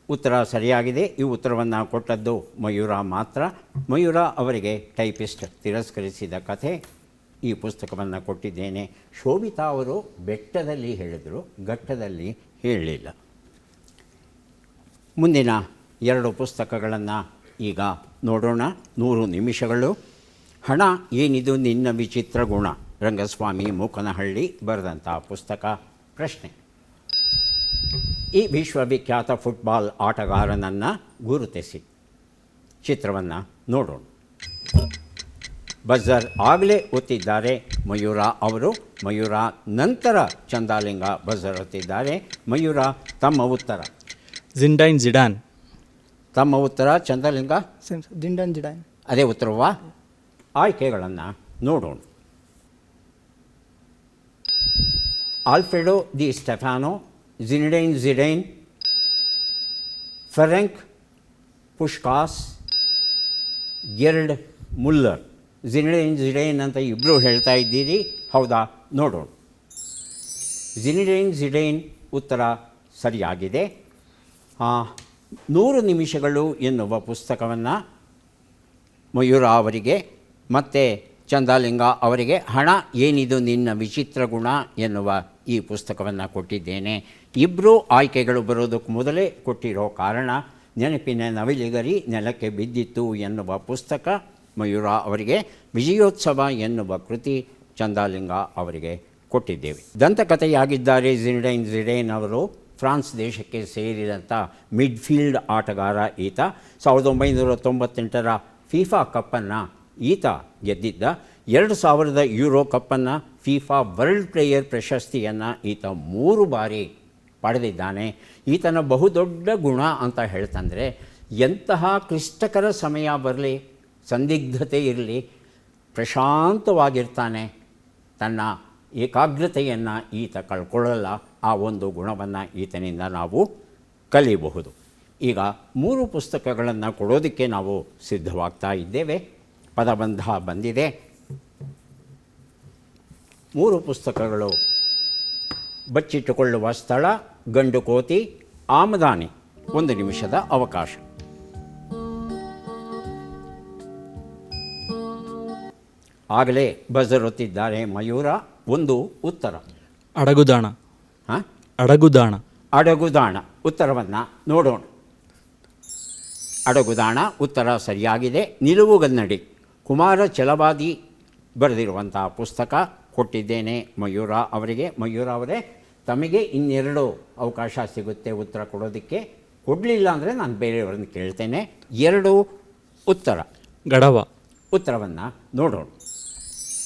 ಉತ್ತರ ಸರಿಯಾಗಿದೆ. ಈ ಉತ್ತರವನ್ನು ಕೊಟ್ಟದ್ದು ಮಯೂರ ಮಾತ್ರ. ಮಯೂರ ಅವರಿಗೆ ಟೈಪಿಸ್ಟ್ ತಿರಸ್ಕರಿಸಿದ ಕಥೆ. ಈ ಪುಸ್ತಕವನ್ನು ಕೊಟ್ಟಿದ್ದೇನೆ. ಶೋಭಿತಾ ಅವರು ಬೆಟ್ಟದಲ್ಲಿ ಹೇಳಿದರು, ಘಟ್ಟದಲ್ಲಿ ಹೇಳಲಿಲ್ಲ. ಮುಂದಿನ 2 ಪುಸ್ತಕಗಳನ್ನು ಈಗ ನೋಡೋಣ. 100 ನಿಮಿಷಗಳು. ಹಣ ಏನಿದು ನಿನ್ನ ವಿಚಿತ್ರ ಗುಣ, ರಂಗಸ್ವಾಮಿ ಮೂಕನಹಳ್ಳಿ ಬರೆದಂಥ ಪುಸ್ತಕ. ಪ್ರಶ್ನೆ: ಈ ವಿಶ್ವವಿಖ್ಯಾತ ಫುಟ್ಬಾಲ್ ಆಟಗಾರನನ್ನು ಗುರುತಿಸಿ. ಚಿತ್ರವನ್ನು ನೋಡೋಣ. ಬಜರ್ ಆಗಲೇ ಒತ್ತಿದ್ದಾರೆ ಮಯೂರ ಅವರು. ಮಯೂರ ನಂತರ ಚಂದಾಲಿಂಗ ಬಜರ್ ಒತ್ತಿದ್ದಾರೆ. ಮಯೂರ, ತಮ್ಮ ಉತ್ತರ?
ಜಿಂಡೈನ್ ಜಿಡಾನ್.
ತಮ್ಮ ಉತ್ತರ ಚಂದಾಲಿಂಗ?
ಸೇಮ್ ಜಿಂಡನ್ ಜಿಡಾನ್.
ಅದೇ ಉತ್ತರವಾ? ಆಯ್ಕೆಗಳನ್ನು ನೋಡೋಣ. Alfredo Di Stefano, Zinedine Zidane, Ferenc Puskas, Gerd Muller. Zinedine Zidane ಅಂತ ಇಬ್ಬರು ಹೇಳ್ತಾ ಇದ್ದೀರಿ, ಹೌದಾ? ನೋಡೋಣ. ಜಿಂಡೈನ್ ಜಿಡೈನ್ ಉತ್ತರ ಸರಿಯಾಗಿದೆ. 100 ನಿಮಿಷಗಳು ಎನ್ನುವ ಪುಸ್ತಕವನ್ನು ಮಯೂರ ಅವರಿಗೆ ಮತ್ತು ಚಂದಾಲಿಂಗ ಅವರಿಗೆ ಹಣ ಏನಿದು ನಿನ್ನ ವಿಚಿತ್ರ ಗುಣ ಎನ್ನುವ ಈ ಪುಸ್ತಕವನ್ನು ಕೊಟ್ಟಿದ್ದೇನೆ. ಇಬ್ಬರು ಆಯ್ಕೆಗಳು ಬರೋದಕ್ಕೆ ಮೊದಲೇ ಕೊಟ್ಟಿರೋ ಕಾರಣ ನೆನಪಿನ ನವಿಲಿಗರಿ ನೆಲಕ್ಕೆ ಬಿದ್ದಿತ್ತು ಎನ್ನುವ ಪುಸ್ತಕ ಮಯೂರ ಅವರಿಗೆ, ವಿಜಯೋತ್ಸವ ಎನ್ನುವ ಕೃತಿ ಚಂದಾಲಿಂಗ ಅವರಿಗೆ ಕೊಟ್ಟಿದ್ದೇವೆ. ದಂತಕಥೆಯಾಗಿದ್ದಾರೆ ಜಿಂಡೈನ್ ಜಿಡೈನ್ ಅವರು. ಫ್ರಾನ್ಸ್ ದೇಶಕ್ಕೆ ಸೇರಿದಂಥ ಮಿಡ್ಫೀಲ್ಡ್ ಆಟಗಾರ ಈತ. 1998ರ ಫಿಫಾ ಕಪ್ಪನ್ನು ಈತ ಗೆದ್ದಿದ್ದ. 2000 ಯೂರೋ ಕಪ್ಪನ್ನು, ಫಿಫಾ ವರ್ಲ್ಡ್ ಪ್ಲೇಯರ್ ಪ್ರಶಸ್ತಿಯನ್ನು ಈತ 3 ಬಾರಿ ಪಡೆದಿದ್ದಾನೆ. ಈತನ ಬಹುದೊಡ್ಡ ಗುಣ ಅಂತ ಹೇಳ್ತಂದರೆ, ಎಂತಹ ಕ್ಲಿಷ್ಟಕರ ಸಮಯ ಬರಲಿ, ಸಂದಿಗ್ಧತೆ ಇರಲಿ, ಪ್ರಶಾಂತವಾಗಿರ್ತಾನೆ. ತನ್ನ ಏಕಾಗ್ರತೆಯನ್ನು ಈತ ಕಳ್ಕೊಳ್ಳಲ್ಲ. ಆ ಒಂದು ಗುಣವನ್ನು ಈತನಿಂದ ನಾವು ಕಲಿಯಬಹುದು. ಈಗ 3 ಪುಸ್ತಕಗಳನ್ನು ಕೊಡೋದಕ್ಕೆ ನಾವು ಸಿದ್ಧವಾಗ್ತಾ ಇದ್ದೇವೆ. ಪದಬಂಧ ಬಂದಿದೆ. 3 ಪುಸ್ತಕಗಳು: ಬಚ್ಚಿಟ್ಟುಕೊಳ್ಳುವ ಸ್ಥಳ, ಗಂಡು ಕೋತಿ, ಆಮದಾನಿ. 1 ನಿಮಿಷದ ಅವಕಾಶ. ಆಗಲೇ ಬಜರ್ ಒತ್ತಿದ್ದಾರೆ ಮಯೂರ. 1 ಉತ್ತರ.
ಅಡಗುದಾಣ.
ಹಾಂ,
ಅಡಗುದಾಣ.
ಅಡಗುದಾಣ ಉತ್ತರವನ್ನು ನೋಡೋಣ. ಅಡಗುದಾಣ ಉತ್ತರ ಸರಿಯಾಗಿದೆ. ನಿಲುವುಗನ್ನಡಿ, ಕುಮಾರ ಛಲವಾದಿ ಬರೆದಿರುವಂಥ ಪುಸ್ತಕ ಕೊಟ್ಟಿದ್ದೇನೆ ಮಯೂರ ಅವರಿಗೆ. ಮಯೂರ ಅವರೇ, ತಮಗೆ ಇನ್ನೆರಡು ಅವಕಾಶ ಸಿಗುತ್ತೆ ಉತ್ತರ ಕೊಡೋದಕ್ಕೆ. ಕೊಡಲಿಲ್ಲ ಅಂದರೆ ನಾನು ಬೇರೆಯವ್ರನ್ನ ಕೇಳ್ತೇನೆ. 2 ಉತ್ತರ.
ಗಡವ.
ಉತ್ತರವನ್ನು ನೋಡೋಣ.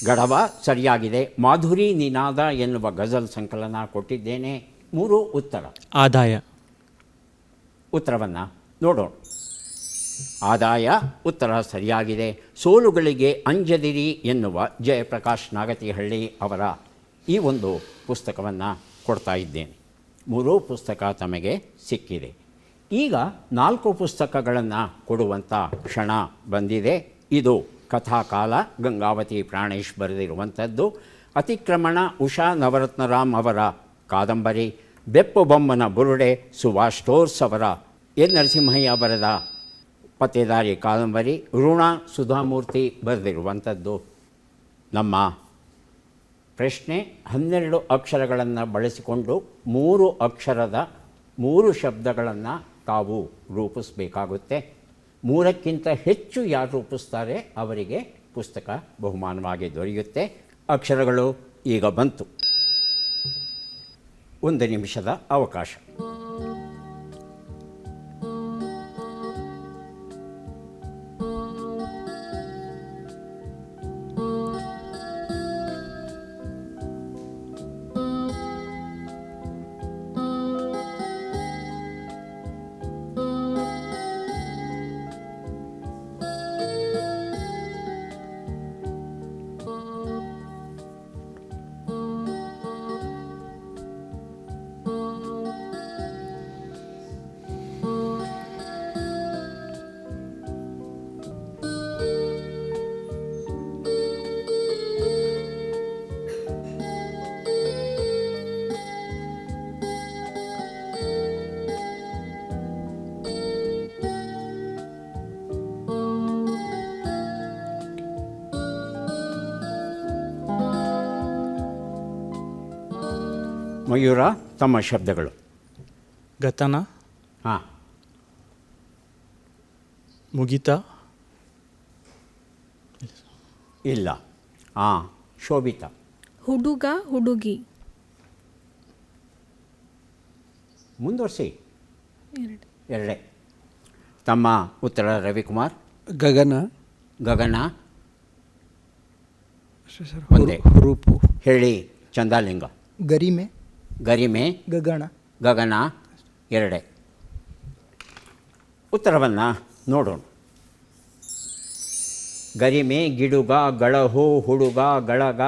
ಗಡವ ಸರಿಯಾಗಿದೆ. ಮಾಧುರಿ ನಿನಾದ ಎನ್ನುವ ಗಜಲ್ ಸಂಕಲನ ಕೊಟ್ಟಿದ್ದೇನೆ. 3 ಉತ್ತರ.
ಆದಾಯ.
ಉತ್ತರವನ್ನು ನೋಡೋಣ. ಆದಾಯ ಉತ್ತರ ಸರಿಯಾಗಿದೆ. ಸೋಲುಗಳಿಗೆ ಅಂಜದಿರಿ ಎನ್ನುವ ಜಯಪ್ರಕಾಶ್ ನಾಗತಿಹಳ್ಳಿ ಅವರ ಈ ಒಂದು ಪುಸ್ತಕವನ್ನು ಕೊಡ್ತಾ ಇದ್ದೇನೆ. 3 ಪುಸ್ತಕ ತಮಗೆ ಸಿಕ್ಕಿದೆ. ಈಗ 4 ಪುಸ್ತಕಗಳನ್ನು ಕೊಡುವಂಥ ಕ್ಷಣ ಬಂದಿದೆ. ಇದು ಕಥಾಕಾಲ, ಗಂಗಾವತಿ ಪ್ರಾಣೇಶ್ ಬರೆದಿರುವಂಥದ್ದು. ಅತಿಕ್ರಮಣ, ಉಷಾ ನವರತ್ನರಾಮ್ ಅವರ ಕಾದಂಬರಿ. ಬೆಪ್ಪು ಬೊಮ್ಮನ ಬುರುಡೆ, ಸುಭಾಷ್ ಟೋರ್ಸ್ ಅವರ ಎನ್ ನರಸಿಂಹಯ್ಯ ಬರೆದ ಪತ್ತೇದಾರಿ ಕಾದಂಬರಿ. ಋಣ, ಸುಧಾಮೂರ್ತಿ ಬರೆದಿರುವಂಥದ್ದು. ನಮ್ಮ ಪ್ರಶ್ನೆ: 12 ಅಕ್ಷರಗಳನ್ನು ಬಳಸಿಕೊಂಡು 3 ಅಕ್ಷರದ 3 ಶಬ್ದಗಳನ್ನು ತಾವು ರೂಪಿಸಬೇಕಾಗುತ್ತೆ. 3ಕ್ಕಿಂತ ಹೆಚ್ಚು ಯಾರು ರೂಪಿಸ್ತಾರೆ ಅವರಿಗೆ ಪುಸ್ತಕ ಬಹುಮಾನವಾಗಿ ದೊರೆಯುತ್ತೆ. ಅಕ್ಷರಗಳು ಈಗ ಬಂತು. 1 ನಿಮಿಷದ ಅವಕಾಶ. ಮಯೂರ ತಮ್ಮ ಶಬ್ದಗಳು.
ಗತನ,
ಹಾಂ,
ಮುಗಿತ,
ಇಲ್ಲ. ಹಾಂ, ಶೋಭಿತಾ.
ಹುಡುಗ ಹುಡುಗಿ.
ಮುಂದುವರಿಸಿ.
2.
ಎರಡೇ. ತಮ್ಮ ಉತ್ತರ ರವಿಕುಮಾರ್.
ಗಗನ,
ಗಗನ.
ಅಷ್ಟೇ ಸರ್.
ಒಂದೇ.
ಹುರುಪು,
ಹೇಳಿ ಚಂದಾಲಿಂಗ.
ಗರಿಮೆ,
ಗರಿಮೆ,
ಗಗನ.
ಗಗನ. ಎರಡೇ. ಉತ್ತರವನ್ನು ನೋಡೋಣ. ಗರಿಮೆ, ಗಿಡುಗ, ಗಳಹು, ಹುಡುಗ, ಗಳಗ,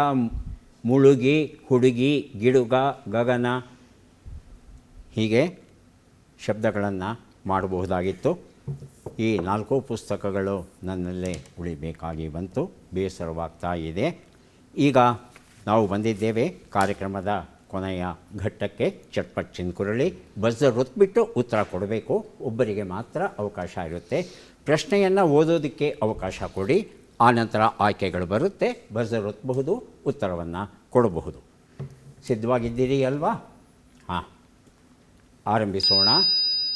ಮುಳುಗಿ, ಹುಡುಗಿ, ಗಿಡುಗ, ಗಗನ, ಹೀಗೆ ಶಬ್ದಗಳನ್ನು ಮಾಡಬಹುದಾಗಿತ್ತು. ಈ 4 ಪುಸ್ತಕಗಳು ನನ್ನಲ್ಲೇ ಉಳಿಬೇಕಾಗಿ ಬಂತು. ಬೇಸರವಾಗ್ತಾ ಇದೆ. ಈಗ ನಾವು ಬಂದಿದ್ದೇವೆ ಕಾರ್ಯಕ್ರಮದ ಕೊನೆಯ ಘಟ್ಟಕ್ಕೆ. ಚಟ್ಪಟ್ ಚಿನ್ಕುರಳಿ ಬಜರ್ ಒತ್ಬಿಟ್ಟು ಉತ್ತರ ಕೊಡಬೇಕು. ಒಬ್ಬರಿಗೆ ಮಾತ್ರ ಅವಕಾಶ ಇರುತ್ತೆ. ಪ್ರಶ್ನೆಯನ್ನು ಓದೋದಕ್ಕೆ ಅವಕಾಶ ಕೊಡಿ. ಆನಂತರ ಆಯ್ಕೆಗಳು ಬರುತ್ತೆ. ಬಜರ್ ಒತ್ತಬಹುದು, ಉತ್ತರವನ್ನು ಕೊಡಬಹುದು. ಸಿದ್ಧವಾಗಿದ್ದೀರಿ ಅಲ್ವಾ? ಹಾಂ, ಆರಂಭಿಸೋಣ.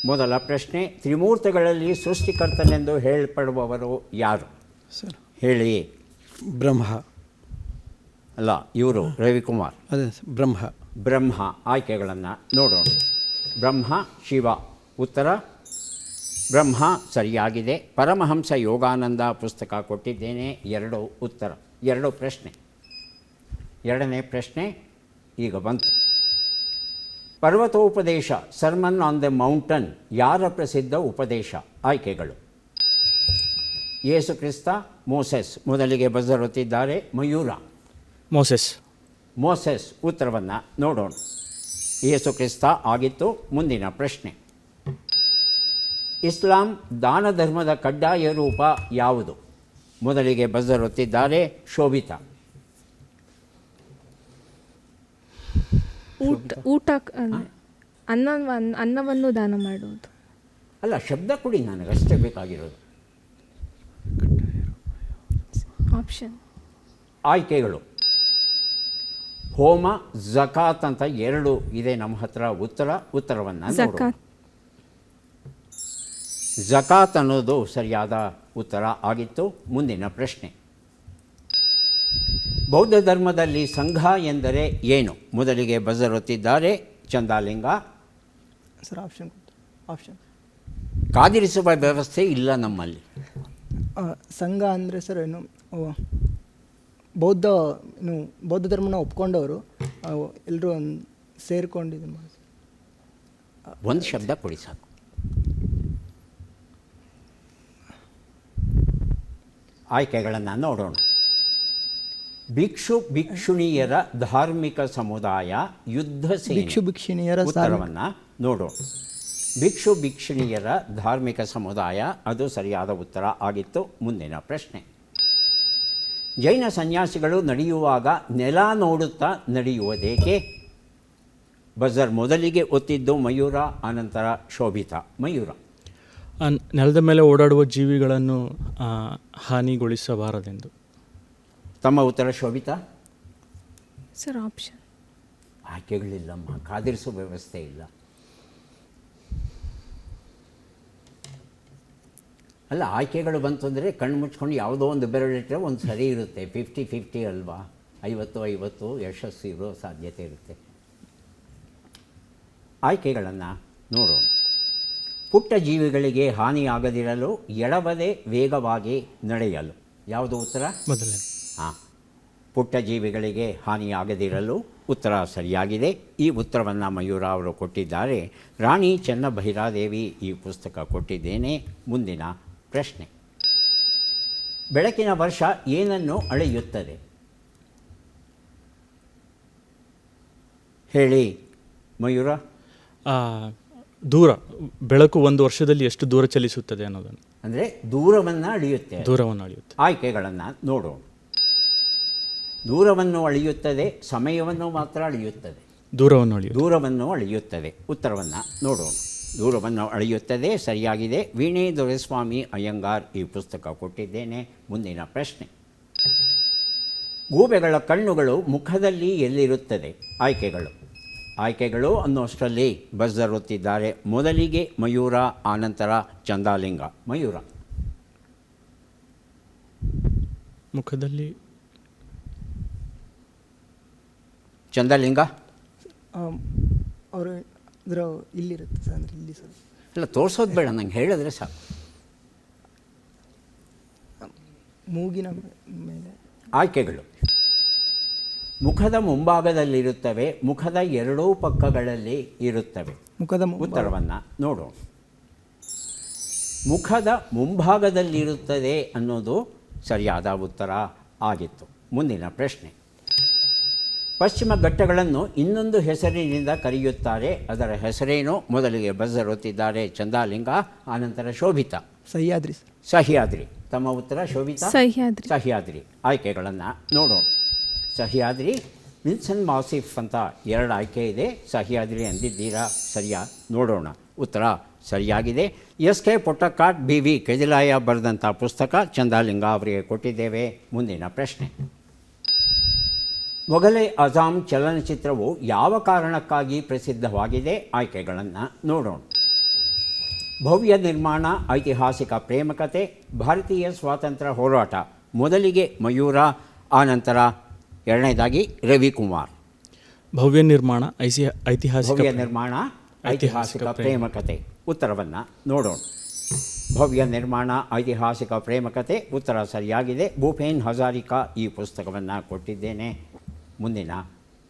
ಮೊದಲ ಪ್ರಶ್ನೆ, ತ್ರಿಮೂರ್ತಿಗಳಲ್ಲಿ ಸೃಷ್ಟಿಕರ್ತನೆಂದು ಹೇಳಲ್ಪಡುವವರು ಯಾರು?
ಸರ್
ಹೇಳಿ.
ಬ್ರಹ್ಮ.
ಅಲ್ಲ, ಇವರು ರವಿಕುಮಾರ್.
ಅದೇ ಬ್ರಹ್ಮ.
ಬ್ರಹ್ಮ. ಆಯ್ಕೆಗಳನ್ನು ನೋಡೋಣ. ಬ್ರಹ್ಮ, ಶಿವ. ಉತ್ತರ ಬ್ರಹ್ಮ ಸರಿಯಾಗಿದೆ. ಪರಮಹಂಸ ಯೋಗಾನಂದ ಪುಸ್ತಕ ಕೊಟ್ಟಿದ್ದೇನೆ. 2 ಉತ್ತರ, 2 ಪ್ರಶ್ನೆ. ಎರಡನೇ ಪ್ರಶ್ನೆ ಈಗ ಬಂತು. ಪರ್ವತೋಪದೇಶ, ಸರ್ಮನ್ ಆನ್ ದ ಮೌಂಟನ್, ಯಾರ ಪ್ರಸಿದ್ಧ ಉಪದೇಶ? ಆಯ್ಕೆಗಳು: ಯೇಸು ಕ್ರಿಸ್ತ, ಮೋಸೆಸ್. ಮೊದಲಿಗೆ ಬಜರ್ ಒತ್ತಿದ್ದಾರೆ ಮಯೂರ.
ಮೋಸೆಸ್.
ಮೋಸೆಸ್. ಉತ್ತರವನ್ನು ನೋಡೋಣ. ಯೇಸು ಕ್ರಿಸ್ತ ಆಗಿತ್ತು. ಮುಂದಿನ ಪ್ರಶ್ನೆ, ಇಸ್ಲಾಂ ದಾನ ಧರ್ಮದ ಕಡ್ಡಾಯ ರೂಪ ಯಾವುದು? ಮೊದಲಿಗೆ ಬಜರ್ ಒತ್ತಿದ್ದಾರೆ ಶೋಭಿತಾ.
ಊಟ ಅನ್ನವನ್ನು ದಾನ ಮಾಡುವುದು.
ಅಲ್ಲ, ಶಬ್ದ ಕೊಡಿ, ನನಗಷ್ಟೇ ಬೇಕಾಗಿರೋದು.
ಆಪ್ಷನ್.
ಆಯ್ಕೆಗಳು: ಹೋಮ, ಜಕಾತ್ ಅಂತ 2 ಇದೆ ನಮ್ಮ ಹತ್ರ. ಉತ್ತರವನ್ನು ನೋಡೋಣ.
ಜಕಾತ್.
ಜಕಾತ್ ಅನ್ನೋದು ಸರಿಯಾದ ಉತ್ತರ ಆಗಿತ್ತು. ಮುಂದಿನ ಪ್ರಶ್ನೆ, ಬೌದ್ಧ ಧರ್ಮದಲ್ಲಿ ಸಂಘ ಎಂದರೆ ಏನು? ಮೊದಲಿಗೆ ಬಜರ್ ಒತ್ತಿದ್ದಾರೆ ಚಂದಾಲಿಂಗ.
Sir option.
ಕಾದಿರಿಸುವ ವ್ಯವಸ್ಥೆ ಇಲ್ಲ ನಮ್ಮಲ್ಲಿ.
ಸಂಘ ಅಂದರೆ ಸರ್ ಏನು, ಬೌದ್ಧ ಧರ್ಮನ ಒಪ್ಕೊಂಡವರು ಎಲ್ಲರೂ ಸೇರ್ಕೊಂಡಿದ್ದು ಮಾಡಿ.
ಒಂದು ಶಬ್ದ ಕೊಡಿ ಸಾಕು. ಆಯ್ಕೆಗಳನ್ನು ನೋಡೋಣ. ಭಿಕ್ಷು ಭಿಕ್ಷುಣಿಯರ ಧಾರ್ಮಿಕ ಸಮುದಾಯ, ಯುದ್ಧ ಸೇನೆ.
ಭಿಕ್ಷುಣಿಯರ
ಉತ್ತರವನ್ನು ನೋಡೋಣ. ಭಿಕ್ಷು ಭಿಕ್ಷುಣಿಯರ ಧಾರ್ಮಿಕ ಸಮುದಾಯ, ಅದು ಸರಿಯಾದ ಉತ್ತರ ಆಗಿತ್ತು. ಮುಂದಿನ ಪ್ರಶ್ನೆ, ಜೈನ ಸನ್ಯಾಸಿಗಳು ನಡೆಯುವಾಗ ನೆಲ ನೋಡುತ್ತಾ ನಡೆಯುವುದೇಕೆ? ಬಜರ್ ಮೊದಲಿಗೆ ಒತ್ತಿದ್ದು ಮಯೂರ, ಅನಂತರ ಶೋಭಿತಾ. ಮಯೂರ.
ನೆಲದ ಮೇಲೆ ಓಡಾಡುವ ಜೀವಿಗಳನ್ನು ಹಾನಿಗೊಳಿಸಬಾರದೆಂದು.
ತಮ್ಮ ಉತ್ತರ ಶೋಭಿತಾ.
Sir option.
ಆಯ್ಕೆಗಳಿಲ್ಲಮ್ಮ, ಕಾದಿರಿಸುವ ವ್ಯವಸ್ಥೆ ಇಲ್ಲ. ಅಲ್ಲ, ಆಯ್ಕೆಗಳು ಬಂತು ಅಂದರೆ ಕಣ್ಣು ಮುಚ್ಕೊಂಡು ಯಾವುದೋ ಒಂದು ಬೆರಳಿಟ್ಟರೆ ಒಂದು ಸರಿ ಇರುತ್ತೆ. 50-50 ಅಲ್ವಾ? 50-50 ಯಶಸ್ಸು ಇರೋ ಸಾಧ್ಯತೆ ಇರುತ್ತೆ. ಆಯ್ಕೆಗಳನ್ನು ನೋಡೋಣ. ಪುಟ್ಟ ಜೀವಿಗಳಿಗೆ ಹಾನಿಯಾಗದಿರಲು ಎಡಬದೆ ವೇಗವಾಗಿ ನಡೆಯಲು. ಯಾವುದು ಉತ್ತರ?
ಮೊದಲನೇ.
ಹಾಂ, ಪುಟ್ಟ ಜೀವಿಗಳಿಗೆ ಹಾನಿಯಾಗದಿರಲು ಉತ್ತರ ಸರಿಯಾಗಿದೆ. ಈ ಉತ್ತರವನ್ನು ಮಯೂರ ಅವರು ಕೊಟ್ಟಿದ್ದಾರೆ. ರಾಣಿ ಚೆನ್ನಭೈರಾದೇವಿ ಈ ಪುಸ್ತಕ ಕೊಟ್ಟಿದ್ದೇನೆ. ಮುಂದಿನ ಪ್ರಶ್ನೆ, ಬೆಳಕಿನ ವರ್ಷ ಏನನ್ನು ಅಳೆಯುತ್ತದೆ? ಹೇಳಿ ಮಯೂರ.
ದೂರ. ಬೆಳಕು ಒಂದು ವರ್ಷದಲ್ಲಿ ಎಷ್ಟು ದೂರ ಚಲಿಸುತ್ತದೆ ಅನ್ನೋದನ್ನು.
ಅಂದರೆ ದೂರವನ್ನು ಅಳೆಯುತ್ತೆ.
ದೂರವನ್ನು ಅಳೆಯುತ್ತೆ.
ಆಯ್ಕೆಗಳನ್ನು ನೋಡೋಣ. ದೂರವನ್ನು ಅಳೆಯುತ್ತದೆ, ಸಮಯವನ್ನು ಮಾತ್ರ ಅಳೆಯುತ್ತದೆ.
ದೂರವನ್ನು
ಅಳೆಯುತ್ತದೆ. ಉತ್ತರವನ್ನು ನೋಡೋಣ. ದೂರವನ್ನು ಅಳೆಯುತ್ತದೆ ಸರಿಯಾಗಿದೆ. ವೀಣೆ ದೊರೆಸ್ವಾಮಿ ಅಯ್ಯಂಗಾರ್ ಈ ಪುಸ್ತಕ ಕೊಟ್ಟಿದ್ದೇನೆ. ಮುಂದಿನ ಪ್ರಶ್ನೆ, ಗೂಬೆಗಳ ಕಣ್ಣುಗಳು ಮುಖದಲ್ಲಿ ಎಲ್ಲಿರುತ್ತದೆ? ಆಯ್ಕೆಗಳು: ಆಯ್ಕೆಗಳು ಅನ್ನೋಷ್ಟರಲ್ಲಿ ಬಜರ್ ಒತ್ತಿದ್ದಾರೆ. ಮೊದಲಿಗೆ ಮಯೂರ, ಆನಂತರ ಚಂದಾಲಿಂಗ. ಮಯೂರ.
ಮುಖದಲ್ಲಿ
ಚಂದಾಲಿಂಗ.
ಅವರು ಅದರ ಇಲ್ಲಿರುತ್ತೆ ಸರ್, ಅಂದರೆ ಇಲ್ಲಿ ಸರ್.
ಇಲ್ಲ, ತೋರಿಸೋದು ಬೇಡ, ನಂಗೆ ಹೇಳಿದ್ರೆ ಸಾಕು.
ಮೂಗಿನ ಮೇಲೆ.
ಆಯ್ಕೆಗಳು: ಮುಖದ ಮುಂಭಾಗದಲ್ಲಿರುತ್ತವೆ, ಮುಖದ ಎರಡೂ ಪಕ್ಕಗಳಲ್ಲಿ ಇರುತ್ತವೆ.
ಮುಖದ
ಉತ್ತರವನ್ನು ನೋಡೋಣ. ಮುಖದ ಮುಂಭಾಗದಲ್ಲಿರುತ್ತದೆ ಅನ್ನೋದು ಸರಿಯಾದ ಉತ್ತರ ಆಗಿತ್ತು. ಮುಂದಿನ ಪ್ರಶ್ನೆ. ಪಶ್ಚಿಮ ಘಟ್ಟಗಳನ್ನು ಇನ್ನೊಂದು ಹೆಸರಿನಿಂದ ಕರೆಯುತ್ತಾರೆ, ಅದರ ಹೆಸರೇನು? ಮೊದಲಿಗೆ ಬಜರ್ ಒತ್ತಿದ್ದಾರೆ ಚಂದಾಲಿಂಗ, ಆನಂತರ ಶೋಭಿತಾ.
ಸಹ್ಯಾದ್ರಿ ಸರ್.
ಸಹ್ಯಾದ್ರಿ. ತಮ್ಮ ಉತ್ತರ ಶೋಭಿತಾ?
ಸಹ್ಯಾದ್ರಿ.
ಸಹ್ಯಾದ್ರಿ. ಆಯ್ಕೆಗಳನ್ನು ನೋಡೋಣ. ಸಹ್ಯಾದ್ರಿ, ವಿಲ್ಸನ್ ಮಾಸಿಫ್ ಅಂತ 2 ಆಯ್ಕೆ ಇದೆ. ಸಹ್ಯಾದ್ರಿ ಅಂದಿದ್ದೀರಾ, ಸರಿಯಾ? ನೋಡೋಣ. ಉತ್ತರ ಸರಿಯಾಗಿದೆ. S K Pottekkatt, B V Kedilaya ಬರೆದಂಥ ಪುಸ್ತಕ ಚಂದಾಲಿಂಗ ಅವರಿಗೆ ಕೊಟ್ಟಿದ್ದೇವೆ. ಮುಂದಿನ ಪ್ರಶ್ನೆ. ಮೊಘಲೇ ಅಜಾಮ್ ಚಲನಚಿತ್ರವು ಯಾವ ಕಾರಣಕ್ಕಾಗಿ ಪ್ರಸಿದ್ಧವಾಗಿದೆ? ಆಯ್ಕೆಗಳನ್ನು ನೋಡೋಣ. ಭವ್ಯ ನಿರ್ಮಾಣ, ಐತಿಹಾಸಿಕ ಪ್ರೇಮಕತೆ, ಭಾರತೀಯ ಸ್ವಾತಂತ್ರ್ಯ ಹೋರಾಟ. ಮೊದಲಿಗೆ ಮಯೂರ, ಆನಂತರ ಎರಡನೇದಾಗಿ ರವಿಕುಮಾರ್.
ಭವ್ಯ ನಿರ್ಮಾಣ, ಐತಿಹಾಸಿಕ
ಭವ್ಯ ನಿರ್ಮಾಣ, ಐತಿಹಾಸಿಕ ಪ್ರೇಮಕತೆ. ಉತ್ತರವನ್ನು ನೋಡೋಣ. ಭವ್ಯ ನಿರ್ಮಾಣ, ಐತಿಹಾಸಿಕ ಪ್ರೇಮಕತೆ ಉತ್ತರ ಸರಿಯಾಗಿದೆ. ಭೂಪೇನ್ ಹಜಾರಿಕಾ ಈ ಪುಸ್ತಕವನ್ನು ಕೊಟ್ಟಿದ್ದೇನೆ. ಮುಂದಿನ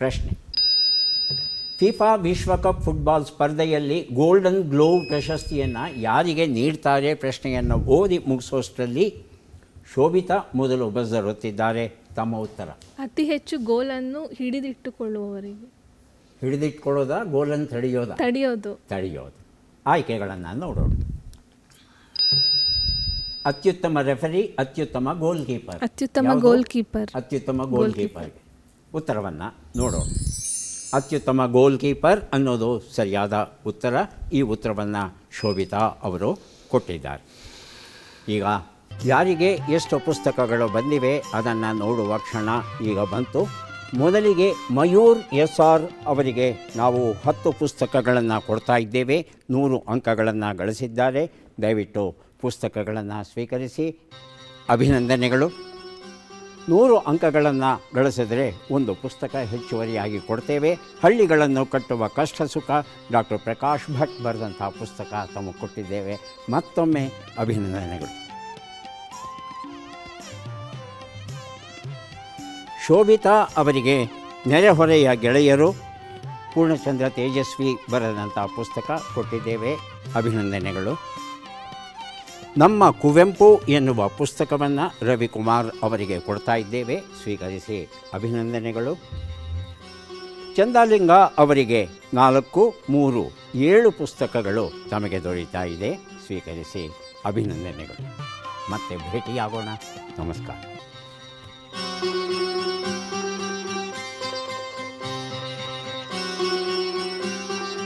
ಪ್ರಶ್ನೆ. ಫಿಫಾ ವಿಶ್ವಕಪ್ ಫುಟ್ಬಾಲ್ ಸ್ಪರ್ಧೆಯಲ್ಲಿ ಗೋಲ್ಡನ್ ಗ್ಲೋವ್ ಪ್ರಶಸ್ತಿಯನ್ನು ಯಾರಿಗೆ ನೀಡ್ತಾರೆ? ಪ್ರಶ್ನೆಯನ್ನು ಓದಿ ಮುಗಿಸೋಷ್ಟರಲ್ಲಿ ಶೋಭಿತಾ ಮೊದಲು ಬಜರ್ ಒತ್ತಿದ್ದಾರೆ. ತಮ್ಮ ಉತ್ತರ?
ಅತಿ ಹೆಚ್ಚು ಗೋಲನ್ನು ಹಿಡಿದಿಟ್ಟುಕೊಳ್ಳುವವರಿಗೆ.
ಹಿಡಿದಿಟ್ಕೊಳ್ಳೋದ, ಗೋಲನ್ನು
ತಡೆಯೋದು.
ಆಯ್ಕೆಗಳನ್ನು ನೋಡೋಣ. ಅತ್ಯುತ್ತಮ ರೆಫರಿ, ಅತ್ಯುತ್ತಮ ಗೋಲ್ ಕೀಪರ್. ಅತ್ಯುತ್ತಮ ಗೋಲ್ ಕೀಪರ್. ಉತ್ತರವನ್ನು ನೋಡೋಣ. ಅತ್ಯುತ್ತಮ ಗೋಲ್ ಕೀಪರ್ ಅನ್ನೋದು ಸರಿಯಾದ ಉತ್ತರ. ಈ ಉತ್ತರವನ್ನು ಶೋಭಿತಾ ಅವರು ಕೊಟ್ಟಿದ್ದಾರೆ. ಈಗ ಯಾರಿಗೆ ಎಷ್ಟು ಪುಸ್ತಕಗಳು ಬಂದಿವೆ ಅದನ್ನು ನೋಡುವ ಕ್ಷಣ ಈಗ ಬಂತು. ಮೊದಲಿಗೆ ಮಯೂರ್ SR ಅವರಿಗೆ ನಾವು 10 ಪುಸ್ತಕಗಳನ್ನು ಕೊಡ್ತಾ ಇದ್ದೇವೆ. 100 ಅಂಕಗಳನ್ನು ಗಳಿಸಿದ್ದಾರೆ. ದಯವಿಟ್ಟು ಪುಸ್ತಕಗಳನ್ನು ಸ್ವೀಕರಿಸಿ. ಅಭಿನಂದನೆಗಳು. 100 ಅಂಕಗಳನ್ನು ಗಳಿಸಿದರೆ ಒಂದು ಪುಸ್ತಕ ಹೆಚ್ಚುವರಿಯಾಗಿ ಕೊಡ್ತೇವೆ. ಹಳ್ಳಿಗಳನ್ನು ಕಟ್ಟುವ ಕಷ್ಟ ಸುಖ, ಡಾಕ್ಟರ್ ಪ್ರಕಾಶ್ ಭಟ್ ಬರೆದಂಥ ಪುಸ್ತಕ ತಮಗೆ ಕೊಟ್ಟಿದ್ದೇವೆ. ಮತ್ತೊಮ್ಮೆ ಅಭಿನಂದನೆಗಳು. ಶೋಭಿತಾ ಅವರಿಗೆ ನೆರೆಹೊರೆಯ ಗೆಳೆಯರು, ಪೂರ್ಣಚಂದ್ರ ತೇಜಸ್ವಿ ಬರೆದಂಥ ಪುಸ್ತಕ ಕೊಟ್ಟಿದ್ದೇವೆ. ಅಭಿನಂದನೆಗಳು. ನಮ್ಮ ಕುವೆಂಪು ಎನ್ನುವ ಪುಸ್ತಕವನ್ನು ರವಿಕುಮಾರ್ ಅವರಿಗೆ ಕೊಡ್ತಾ ಇದ್ದೇವೆ. ಸ್ವೀಕರಿಸಿ. ಅಭಿನಂದನೆಗಳು. ಚಂದಾಲಿಂಗ ಅವರಿಗೆ 4, 3, 7 ಪುಸ್ತಕಗಳು ತಮಗೆ ದೊರೀತಾ ಇದೆ. ಸ್ವೀಕರಿಸಿ. ಅಭಿನಂದನೆಗಳು. ಮತ್ತೆ ಭೇಟಿಯಾಗೋಣ. ನಮಸ್ಕಾರ.